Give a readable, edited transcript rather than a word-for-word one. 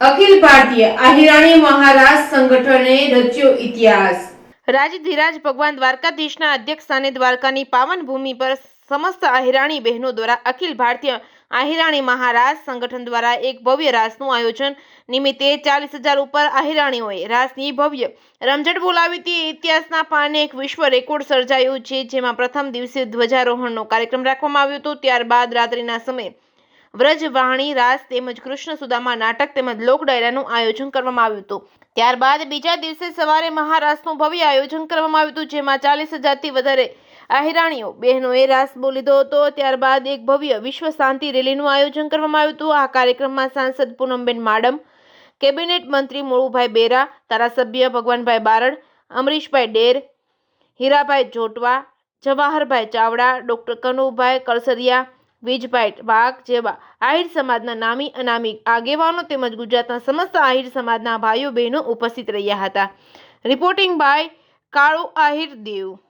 અખિલ ભારતીય આહિરાણી મહારાજ સંગઠને રચ્યો ઇતિહાસ। રાજ ભગવાન દ્વારકાધીશના અધ્યક્ષસ્થાને દ્વારકાની પાવન ભૂમિ પર સમસ્ત આહિરાણી બહેનો દ્વારા અખિલ ભારતીય આહિરાણી મહારાજ સંગઠન દ્વારા એક ભવ્ય રાસનું આયોજન નિમિત્તે 40,000 ઉપર આહિરાણીઓએ રાસની ભવ્ય રમઝટ બોલાવી હતી। ઇતિહાસના પાને એક વિશ્વ રેકોર્ડ સર્જાયો છે, જેમાં પ્રથમ દિવસે ધ્વજારોહણનો કાર્યક્રમ રાખવામાં આવ્યો હતો। ત્યારબાદ રાત્રિના સમયે વ્રજવાણી રાસ તેમજ કૃષ્ણ સુદામા નાટક તેમજ લોક ડાયરાનું આયોજન કરવામાં આવ્યું હતું। ત્યારબાદ બીજા દિવસે સવારે મહારાસનું ભવ્ય આયોજન કરવામાં આવ્યું હતું, જેમાં 40,000થી વધારે આહિરાણીઓ બહેનોએ રાસ બોલીધો હતો। ત્યારબાદ એક ભવ્ય વિશ્વ શાંતિ રેલીનું આયોજન કરવામાં આવ્યું હતું। આ કાર્યક્રમમાં સાંસદ પૂનમબેન માડમ, કેબિનેટ મંત્રી મુળુભાઈ બેરા, ધારાસભ્ય ભગવાનભાઈ બારડ, અમરીશભાઈ ડેર, હીરાભાઈ જોટવા, જવાહરભાઈ ચાવડા, ડોક્ટર કનુભાઈ કળસરિયા, વીજભાઈ વાઘ જેવા આહિર સમાજના નામી અનામી આગેવાનો તેમજ ગુજરાતના સમસ્ત આહિર સમાજના ભાઈઓ બહેનો ઉપસ્થિત રહ્યા હતા। Reporting by Kalu Ahir Dev.